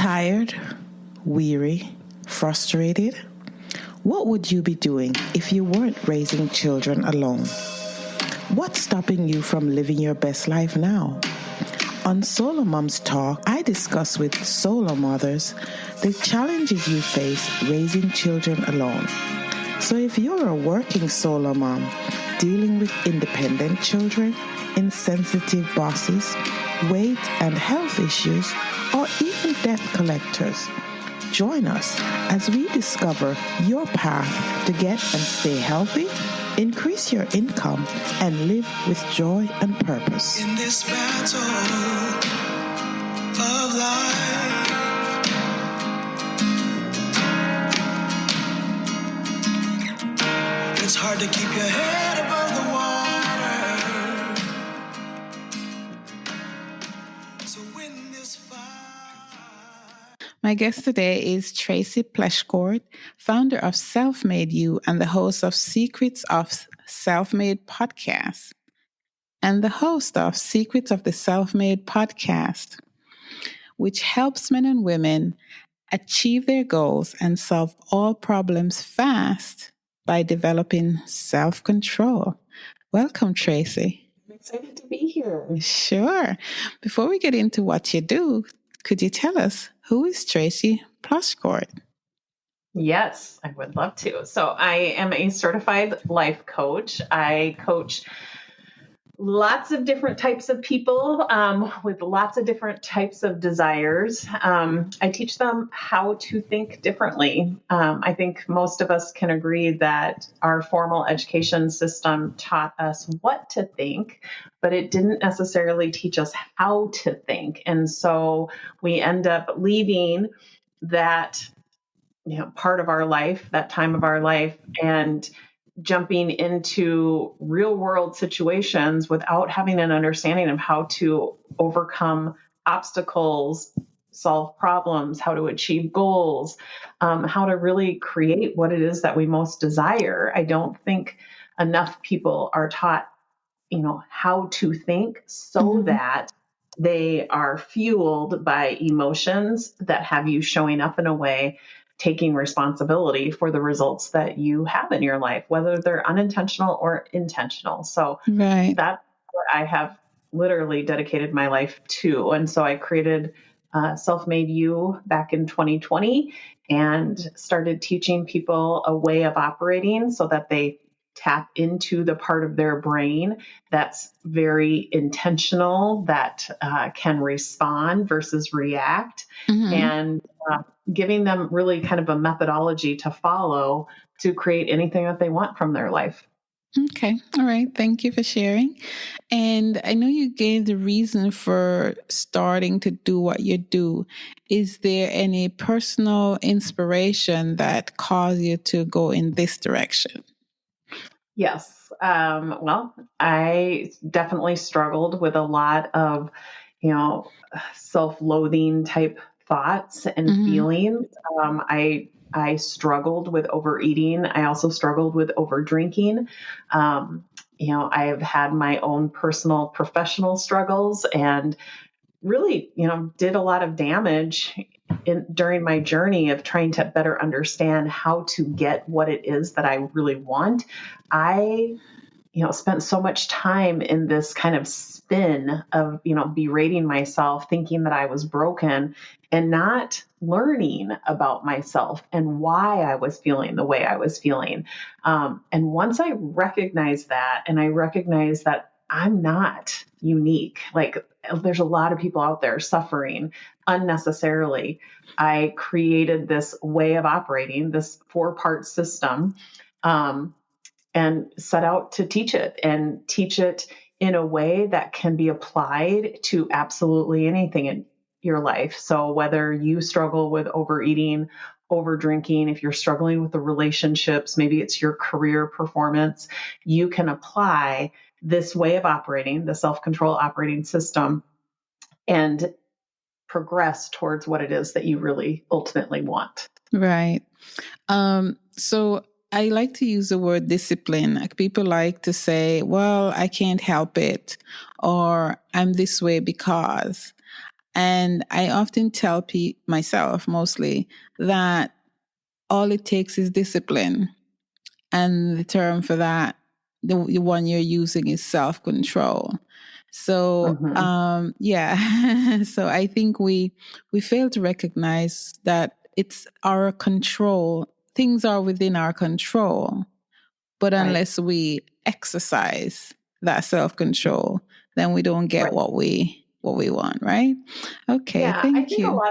Tired, weary, frustrated? What would you be doing if you weren't raising children alone? What's stopping you from living your best life now? On SoloMoms Talk, I discuss with solo mothers the challenges you face raising children alone. So if you're a working solo mom dealing with independent children, insensitive bosses, weight and health issues, or even debt collectors, join us as we discover your path to get and stay healthy, increase your income, and live with joy and purpose. In this battle of life, it's hard to keep your head above the water. So win this fight. My guest today is Tracy Pleschourt, founder of Self-Made You and the host of Secrets of Self-Made Podcast, and the host of Secrets of the Self-Made Podcast, which helps men and women achieve their goals and solve all problems fast by developing self-control. Welcome, Tracy. I'm excited to be here. Sure. Before we get into what you do, could you tell us who is Tracy Pleschourt? Yes, I would love to. So I am a certified life coach. I coach lots of different types of people with lots of different types of desires. I teach them how to think differently. I think most of us can agree that our formal education system taught us what to think, but it didn't necessarily teach us how to think. And so we end up leaving that part of our life, that time of our life, and jumping into real world situations without having an understanding of how to overcome obstacles, solve problems, how to achieve goals, how to really create what it is that we most desire. I don't think enough people are taught, how to think so that they are fueled by emotions that have you showing up in a way taking responsibility for the results that you have in your life, whether they're unintentional or intentional. So that's what I have literally dedicated my life to. And so I created Self-Made You back in 2020 and started teaching people a way of operating so that they tap into the part of their brain that's very intentional, that can respond versus react, and giving them really kind of a methodology to follow to create anything that they want from their life. Okay. All right. Thank you for sharing. And I know you gave the reason for starting to do what you do. Is there any personal inspiration that caused you to go in this direction? Yes. Well, I definitely struggled with a lot of, self-loathing type thoughts and feelings. I struggled with overeating. I also struggled with over drinking. I have had my own personal professional struggles and really, did a lot of damage during my journey of trying to better understand how to get what it is that I really want. I spent so much time in this kind of spin of, berating myself, thinking that I was broken and not learning about myself and why I was feeling the way I was feeling. And once I recognized that, and I recognized that I'm not unique, like there's a lot of people out there suffering unnecessarily, I created this way of operating, this 4-part system, and set out to teach it in a way that can be applied to absolutely anything in your life. So whether you struggle with overeating, over drinking, if you're struggling with the relationships, maybe it's your career performance, you can apply this way of operating, the self-control operating system, and progress towards what it is that you really ultimately want. Right. So I like to use the word discipline. Like people like to say, well, I can't help it, or I'm this way because. And I often tell myself mostly that all it takes is discipline. And the term for that, the one you're using is self-control. So, yeah. So I think we fail to recognize that it's our control. Things are within our control. But unless we exercise that self-control, then we don't get what we want, right? Okay, yeah, thank you.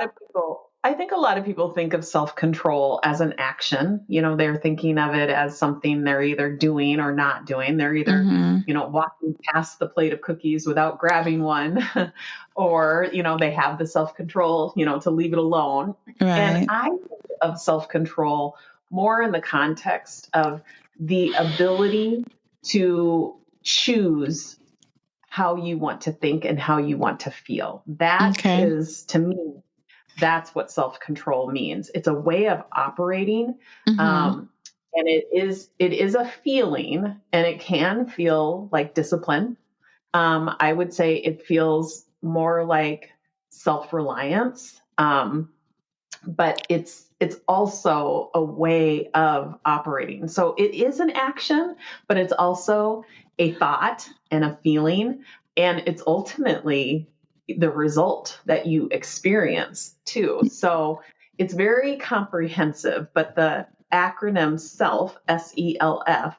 I think a lot of people think of self-control as an action. They're thinking of it as something they're either doing or not doing. They're either, walking past the plate of cookies without grabbing one, or, they have the self-control, to leave it alone. Right. And I think of self-control more in the context of the ability to choose how you want to think and how you want to feel. That is, to me, that's what self-control means. It's a way of operating. And it is a feeling, and it can feel like discipline. I would say it feels more like self-reliance. But it's also a way of operating. So it is an action, but it's also a thought and a feeling, and it's ultimately the result that you experience too. So it's very comprehensive, but the acronym SELF, SELF,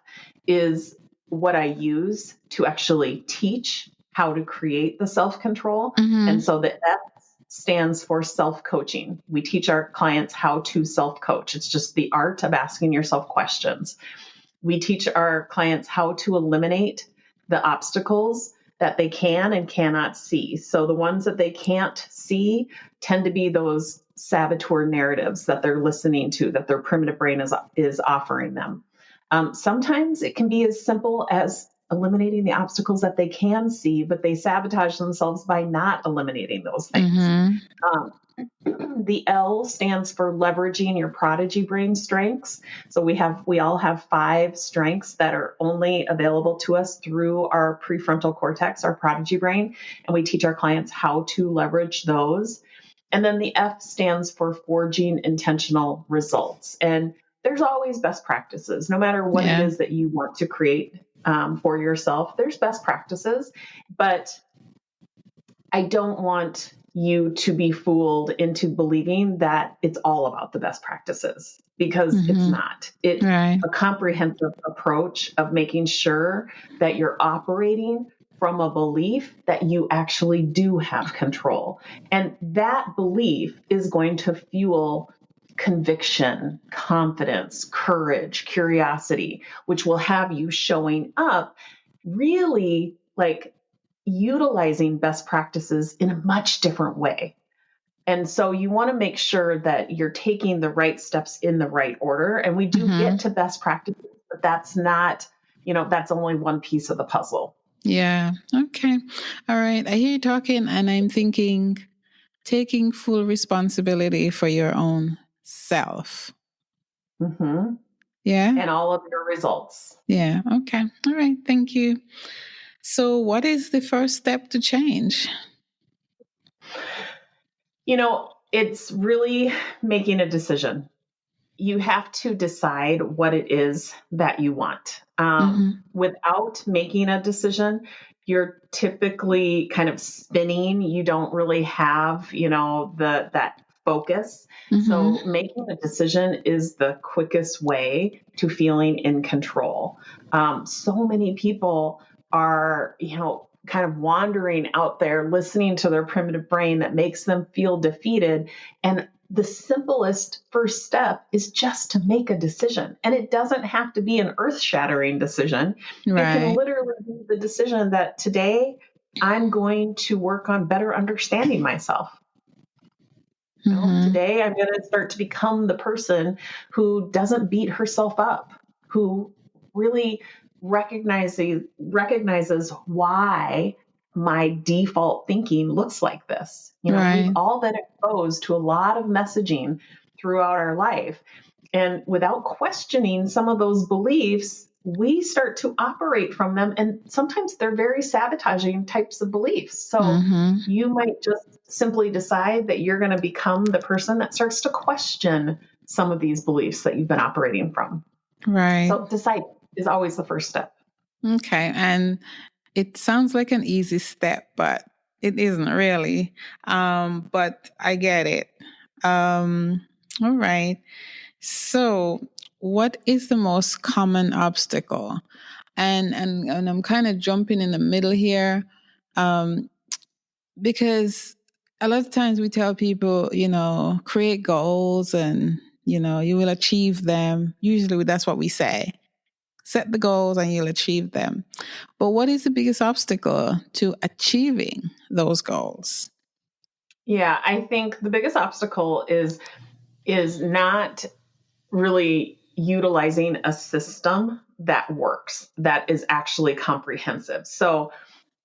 is what I use to actually teach how to create the self-control. And so the F stands for self-coaching. We teach our clients how to self-coach. It's just the art of asking yourself questions. We teach our clients how to eliminate the obstacles that they can and cannot see. So the ones that they can't see tend to be those saboteur narratives that they're listening to, that their primitive brain is offering them. Sometimes it can be as simple as eliminating the obstacles that they can see, but they sabotage themselves by not eliminating those things. The L stands for leveraging your prodigy brain strengths. So we all have 5 strengths that are only available to us through our prefrontal cortex, our prodigy brain, and we teach our clients how to leverage those. And then the F stands for forging intentional results. And there's always best practices, no matter what it is that you want to create for yourself. There's best practices, but I don't want you to be fooled into believing that it's all about the best practices, because it's not. It's a comprehensive approach of making sure that you're operating from a belief that you actually do have control. And that belief is going to fuel conviction, confidence, courage, curiosity, which will have you showing up really like utilizing best practices in a much different way. And so you want to make sure that you're taking the right steps in the right order. And we do get to best practices, but that's not, that's only one piece of the puzzle. Yeah. Okay. All right. I hear you talking, and I'm thinking taking full responsibility for your own self. Yeah. And all of your results. Yeah. Okay. All right. Thank you. So what is the first step to change? It's really making a decision. You have to decide what it is that you want. Without making a decision, you're typically kind of spinning. You don't really have, that focus. So making a decision is the quickest way to feeling in control. So many people are, kind of wandering out there, listening to their primitive brain that makes them feel defeated. And the simplest first step is just to make a decision. And it doesn't have to be an earth-shattering decision. It can literally be the decision that today I'm going to work on better understanding myself. Today I'm going to start to become the person who doesn't beat herself up, who really recognizes why my default thinking looks like this. We've all been exposed to a lot of messaging throughout our life. And without questioning some of those beliefs, we start to operate from them. And sometimes they're very sabotaging types of beliefs. So Mm-hmm. you might just simply decide that you're going to become the person that starts to question some of these beliefs that you've been operating from. Right. So decide is always the first step. Okay. And it sounds like an easy step, but it isn't really. But I get it. All right. So, what is the most common obstacle? And I'm kind of jumping in the middle here, because a lot of times we tell people, create goals and you will achieve them. Usually, that's what we say. Set the goals and you'll achieve them. But what is the biggest obstacle to achieving those goals? Yeah, I think the biggest obstacle is not really utilizing a system that works, that is actually comprehensive. So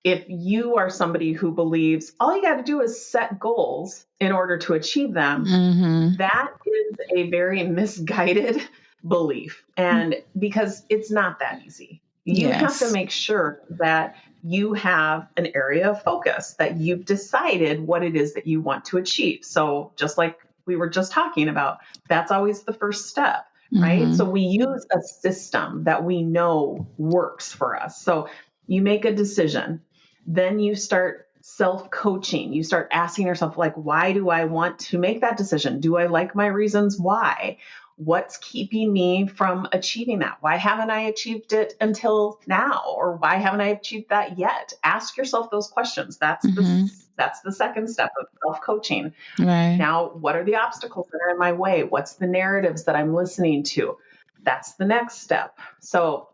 if you are somebody who believes all you got to do is set goals in order to achieve them, Mm-hmm. that is a very misguided belief. And because it's not that easy, you have to Yes. make sure that you have an area of focus, that you've decided what it is that you want to achieve. So just like we were just talking about, that's always the first step, right? Mm-hmm. So we use a system that we know works for us. So you make a decision, then you start self-coaching. You start asking yourself, like, why do I want to make that decision? Do I like my reasons why? What's keeping me from achieving that? Why haven't I achieved it until now? Or why haven't I achieved that yet? Ask yourself those questions. That's the second step of self-coaching. Right. Now, what are the obstacles that are in my way? What's the narratives that I'm listening to? That's the next step. So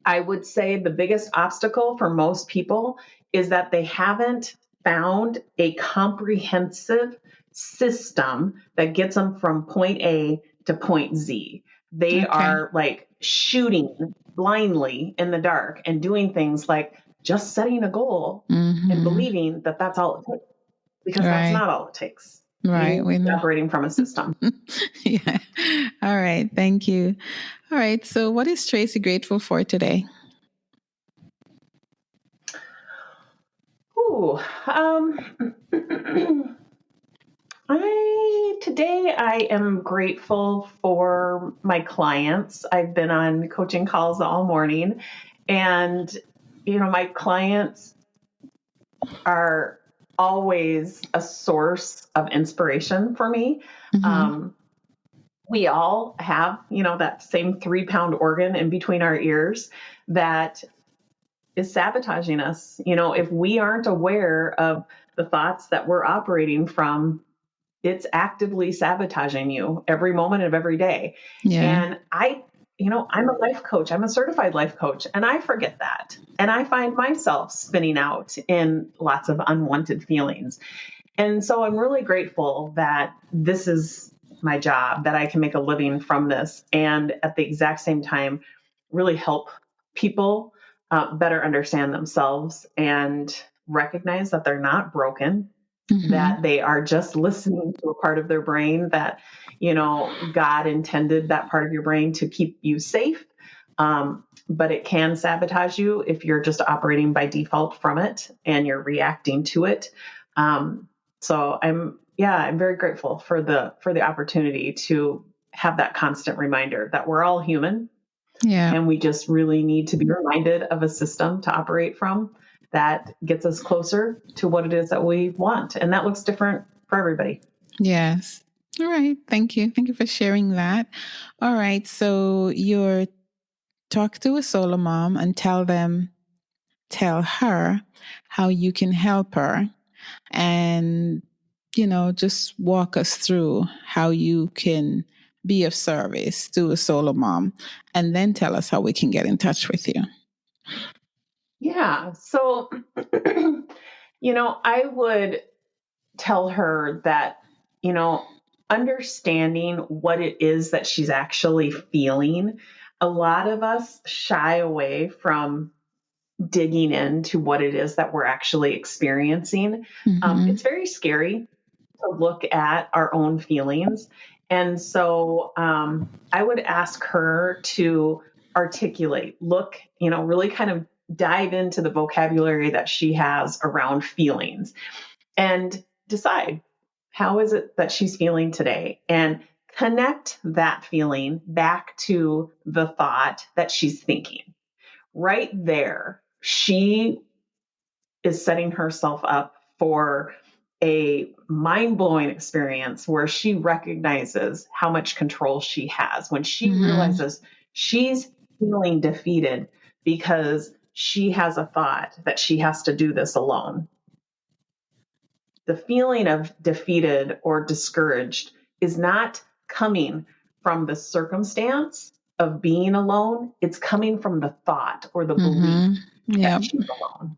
I would say the biggest obstacle for most people is that they haven't found a comprehensive system that gets them from point A to point Z. They are like shooting blindly in the dark and doing things like just setting a goal and believing that that's all it takes, because that's not all it takes. Right. You need to be operating from a system. Yeah. All right. Thank you. All right. So what is Tracy grateful for today? Ooh, today I am grateful for my clients. I've been on coaching calls all morning, and my clients are always a source of inspiration for me. We all have, that same 3-pound organ in between our ears that is sabotaging us. If we aren't aware of the thoughts that we're operating from, it's actively sabotaging you every moment of every day. Yeah. And I'm a life coach. I'm a certified life coach, and I forget that. And I find myself spinning out in lots of unwanted feelings. And so I'm really grateful that this is my job, that I can make a living from this, and at the exact same time, really help people better understand themselves and recognize that they're not broken, that they are just listening to a part of their brain that, God intended that part of your brain to keep you safe. But it can sabotage you if you're just operating by default from it and you're reacting to it. So I'm very grateful for the opportunity to have that constant reminder that we're all human. Yeah. And we just really need to be reminded of a system to operate from that gets us closer to what it is that we want. And that looks different for everybody. Yes. All right. Thank you. Thank you for sharing that. All right. So you're talk to a solo mom and tell her how you can help her, and, just walk us through how you can be of service to a solo mom, and then tell us how we can get in touch with you. Yeah. So, I would tell her that, understanding what it is that she's actually feeling, a lot of us shy away from digging into what it is that we're actually experiencing. It's very scary to look at our own feelings. And so I would ask her to articulate, look, really kind of dive into the vocabulary that she has around feelings and decide, how is it that she's feeling today? And connect that feeling back to the thought that she's thinking. Right there, she is setting herself up for a mind-blowing experience where she recognizes how much control she has when she realizes she's feeling defeated because she has a thought that she has to do this alone. The feeling of defeated or discouraged is not coming from the circumstance of being alone. It's coming from the thought or the belief that she's alone.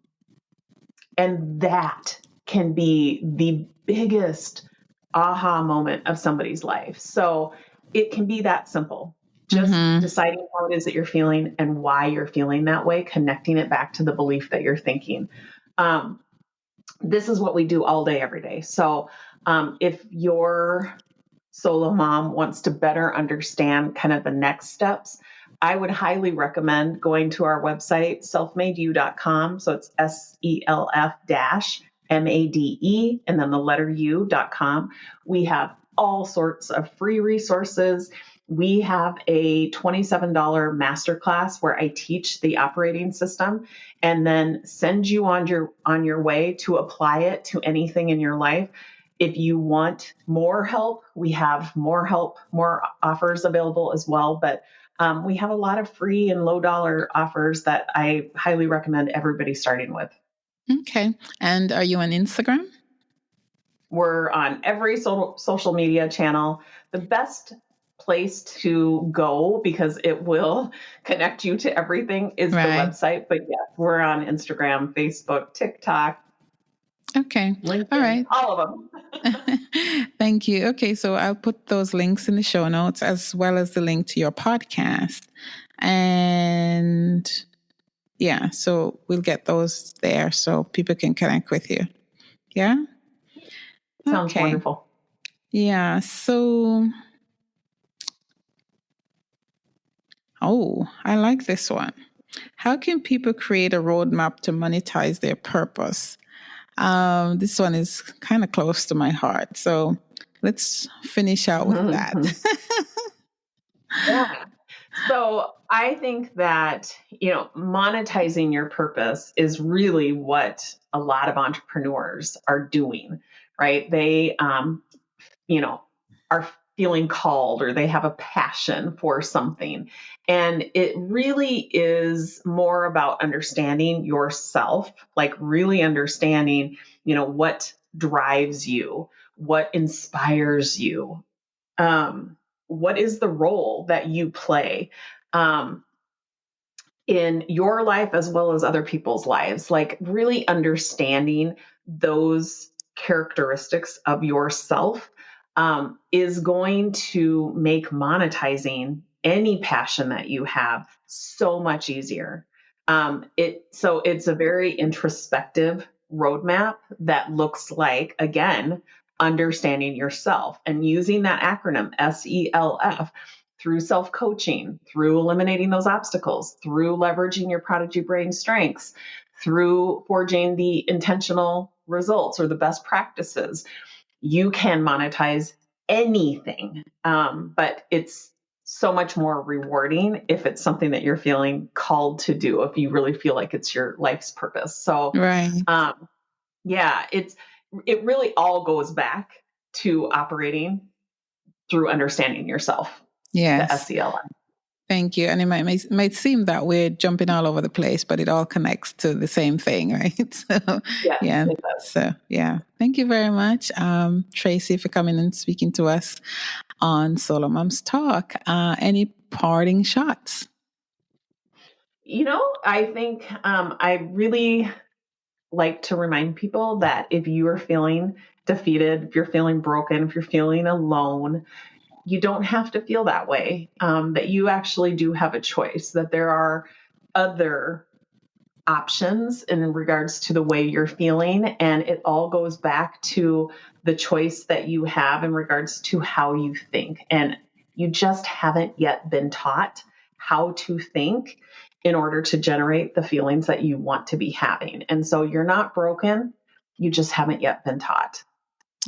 And that can be the biggest aha moment of somebody's life. So it can be that simple. Just deciding how it is that you're feeling and why you're feeling that way, connecting it back to the belief that you're thinking. This is what we do all day, every day. So if your solo mom wants to better understand kind of the next steps, I would highly recommend going to our website, selfmadeyou.com. So it's SELF-MADE and then the letter U.com. We have all sorts of free resources. We have a $27 masterclass where I teach the operating system and then send you on your way to apply it to anything in your life. If you want more help, we have more offers available as well. But we have a lot of free and low dollar offers that I highly recommend everybody starting with. Okay. And are you on Instagram? We're on every social media channel. The best place to go, because it will connect you to everything, is the website. But yes, we're on Instagram, Facebook, TikTok. Okay. LinkedIn, all right. All of them. Thank you. Okay. So I'll put those links in the show notes as well as the link to your podcast. And yeah, so we'll get those there so people can connect with you. Yeah. Sounds wonderful. Yeah. So, I like this one. How can people create a roadmap to monetize their purpose? This one is kind of close to my heart. So let's finish out with that. Yeah. So I think that, monetizing your purpose is really what a lot of entrepreneurs are doing, right? They, are feeling called or they have a passion for something. And it really is more about understanding yourself, like really understanding, what drives you, what inspires you, what is the role that you play in your life as well as other people's lives, like really understanding those characteristics of yourself is going to make monetizing any passion that you have so much easier. So it's a very introspective roadmap that looks like, again, understanding yourself and using that acronym SELF through self-coaching, through eliminating those obstacles, through leveraging your prodigy brain strengths, through forging the intentional results or the best practices. You can monetize anything, but it's so much more rewarding if it's something that you're feeling called to do, if you really feel like it's your life's purpose. So, it really all goes back to operating through understanding yourself. Yes. The SELF. Thank you. And it might seem that we're jumping all over the place, but it all connects to the same thing, right? So, yeah. So, yeah. Thank you very much, Tracy, for coming and speaking to us on SoloMoms Talk. Any parting shots? I think I really like to remind people that if you are feeling defeated, if you're feeling broken, if you're feeling alone, you don't have to feel that way, that you actually do have a choice, that there are other options in regards to the way you're feeling. And it all goes back to the choice that you have in regards to how you think. And you just haven't yet been taught how to think in order to generate the feelings that you want to be having. And so you're not broken. You just haven't yet been taught.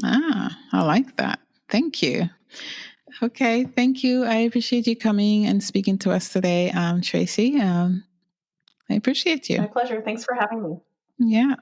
Ah, I like that. Thank you. Okay, thank you. I appreciate you coming and speaking to us today, Tracy. I appreciate you. My pleasure. Thanks for having me. Yeah.